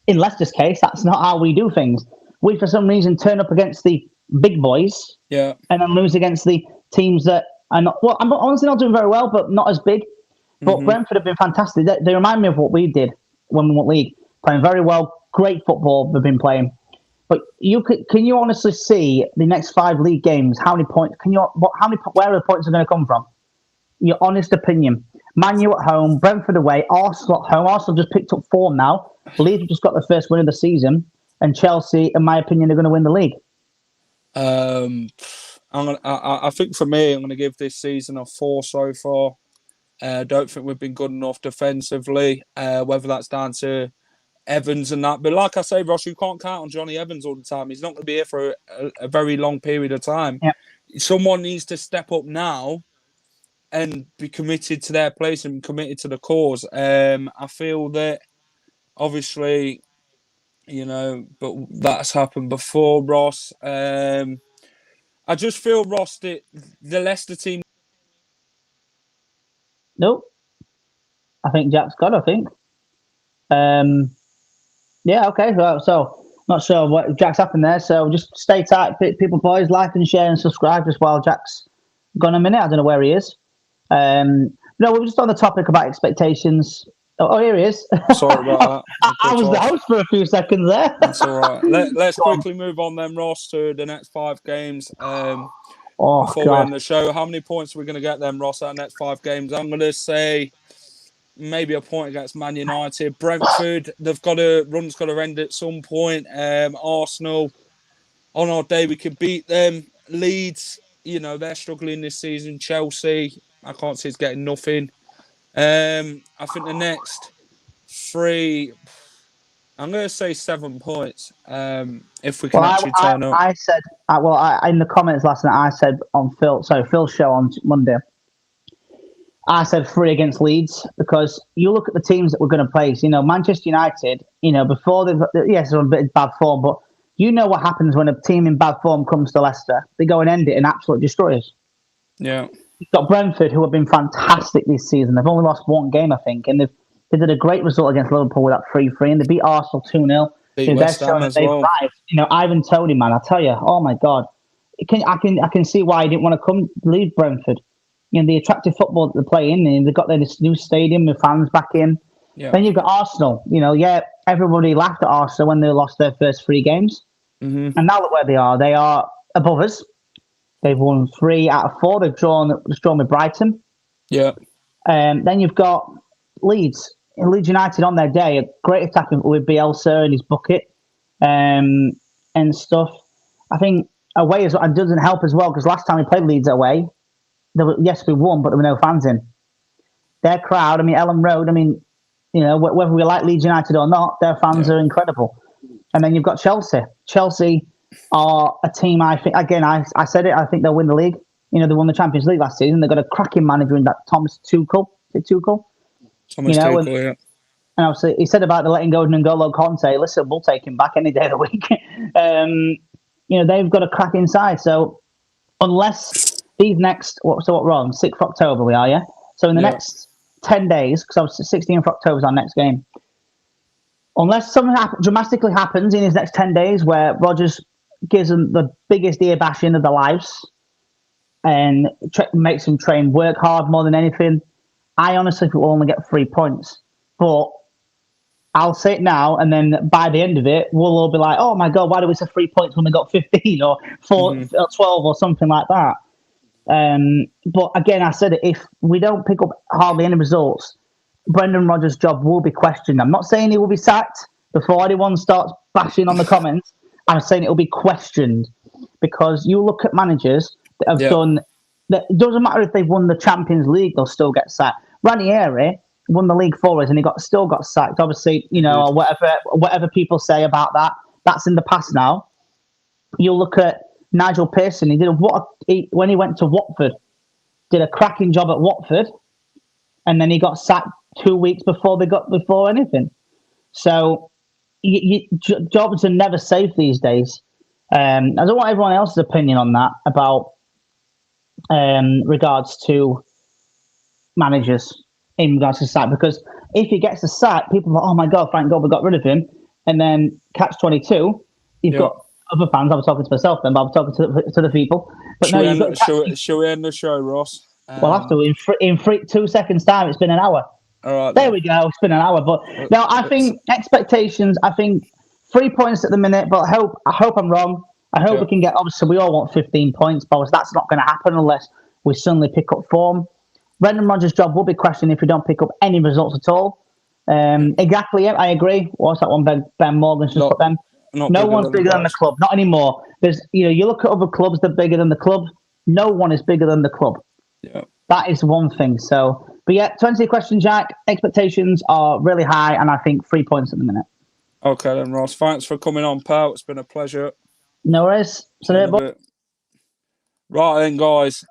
in Leicester's case, that's not how we do things. We, for some reason, turn up against the big boys, Yeah. and then lose against the teams that are not. Well, I'm honestly not doing very well, but not as big. But Brentford have been fantastic. They remind me of what we did when we won league, playing very well, great football they've been playing. But can you honestly see the next 5 league games? How many points? Where are the points are going to come from? Your honest opinion. Man U at home, Brentford away, Arsenal at home. Arsenal just picked up form now. Leeds have just got the first win of the season, and Chelsea, in my opinion, are going to win the league. I think for me, I'm going to give this season a 4 so far. I don't think we've been good enough defensively, whether that's down to Evans and that. But like I say, Ross, you can't count on Johnny Evans all the time. He's not going to be here for a very long period of time. Yeah. Someone needs to step up now and be committed to their place and committed to the cause. I feel that, obviously, but that's happened before, Ross. I just feel, Ross, that the Leicester team... Nope. I think Jack's got, I think. Yeah, okay. So, not sure what Jack's happened there. So, just stay tight, people, boys. Like and share and subscribe just while Jack's gone a minute. I don't know where he is. No, we're just on the topic about expectations. Oh, here he is. Sorry about that. I was the host for a few seconds there. That's all right. Let's quickly move on then, Ross, to the next 5 games. Before we end the show, how many points are we going to get then, Ross, out of the next 5 games? I'm going to say maybe a point against Man United. Brentford, run's got to end at some point. Arsenal, on our day, we could beat them. Leeds, they're struggling this season. Chelsea, I can't see us getting nothing. I think the next 3, I'm going to say 7 points. If we can actually turn up. I said, in the comments last night, I said on Phil's show on Monday, I said 3 against Leeds, because you look at the teams that we're going to place. Manchester United, before they're on a bit of bad form, but you know what happens when a team in bad form comes to Leicester. They go and end it and absolutely destroy us. Yeah. You've got Brentford, who have been fantastic this season. They've only lost 1 game, I think, and they did a great result against Liverpool with that 3-3, and they beat Arsenal 2-0. Beat West Ham as well. Ivan Toney, man, I tell you, oh my God, I can see why he didn't want to leave Brentford. The attractive football that they play in, and they've got this new stadium with fans back in. Yeah. Then you've got Arsenal. Everybody laughed at Arsenal when they lost their first 3 games, and now look where they are. They are above us. They've won 3 out of 4. They've drawn with Brighton. Yeah. Then you've got Leeds. Leeds United on their day, a great attacking with Bielsa and his bucket and stuff. I think away doesn't help as well, because last time we played Leeds away, yes, we won, but there were no fans in. Their crowd, Ellen Road, whether we like Leeds United or not, their fans are incredible. And then you've got Chelsea. Chelsea are a team, I think, again, I said it, I think they'll win the league. They won the Champions League last season. They've got a cracking manager in that Thomas Tuchel. Is it Tuchel? Thomas Tuchel, yeah. And obviously, he said about the letting go of N'Golo Conte, listen, we'll take him back any day of the week. They've got a cracking side. So unless these next, what we're on, 6th October we are, yeah? So in the next 10 days, because obviously 16th October is our next game, unless something dramatically happens in his next 10 days where Rodgers gives them the biggest ear bashing of their lives and makes them work hard more than anything, I honestly think we'll only get 3 points. But I'll say it now, and then by the end of it, we'll all be like, oh my God, why did we say 3 points when we got 15 or 4 or 12 or something like that? But again, I said it, if we don't pick up hardly any results, Brendan Rodgers' job will be questioned. I'm not saying he will be sacked before anyone starts bashing on the comments. I'm saying it will be questioned, because you look at managers that have done that. It doesn't matter if they've won the Champions League, they'll still get sacked. Ranieri won the league for us, and he still got sacked. Obviously, or whatever people say about that, that's in the past now. You look at Nigel Pearson. When he went to Watford, did a cracking job at Watford, and then he got sacked 2 weeks before anything. So jobs are never safe these days. I don't want everyone else's opinion on that about regards to managers in regards to sack, because if he gets a sack, people are like, oh my God, thank God we got rid of him. And then catch 22, you've got other fans. I was talking to myself then, but I was talking to the people. But Shall no, we you've end, got shall we end the show, Ross? We'll have to in 2 seconds time. It's been an hour. All right. There then. we go. It's been an hour. But no, I think expectations. I think 3 points at the minute. But I hope I'm wrong. I hope we can get. Obviously, we all want 15 points, but that's not going to happen unless we suddenly pick up form. Brendan Rodgers' job will be questioned if we don't pick up any results at all. Exactly. Yeah, I agree. What's that one? Ben Morgan's just put them. No one's bigger than the club. Not anymore. There's, you look at other clubs that are bigger than the club. No one is bigger than the club. Yeah. That is one thing. So, but yeah, to answer your question, Jack, expectations are really high, and I think 3 points at the minute. Okay then, Ross. Thanks for coming on, pal. It's been a pleasure. No worries. Right then, guys.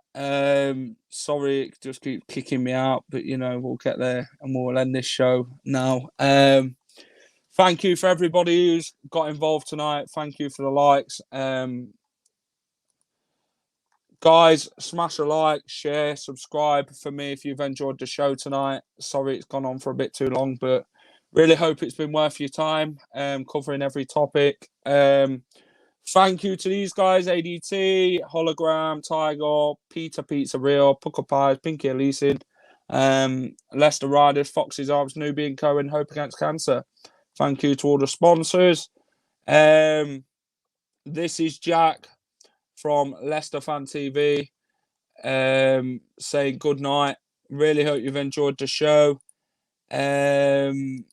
Sorry, it just keep kicking me out, but we'll get there and we'll end this show now. Thank you for everybody who's got involved tonight. Thank you for the likes. Guys, smash a like, share, subscribe for me if you've enjoyed the show tonight. Sorry it's gone on for a bit too long, but really hope it's been worth your time, covering every topic. Thank you to these guys, ADT, Hollogram, Tiger, Pizzeria, Pukka Pies, Car Leasing, Leicester Riders, Fox's Arms, Newby Co, and Hope Against Cancer. Thank you to all the sponsors. This is Jack from Leicester Fan TV, saying good night. Really hope you've enjoyed the show. And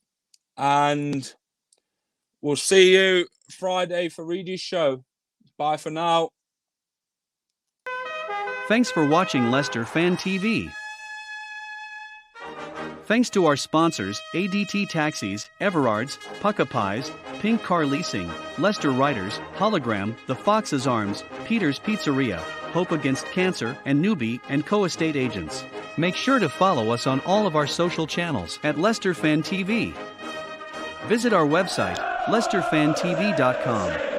we'll see you Friday for Reedy's show. Bye for now. Thanks for watching Leicester Fan TV. Thanks to our sponsors, ADT Taxis, Everards, Pukka Pies, Car Leasing, Leicester Riders, Hollogram, The Fox's Arms, Peter's Pizzeria, Hope Against Cancer, and Newby Co estate agents. Make sure to follow us on all of our social channels at Leicester Fan TV. Visit our website, leicesterfantv.com.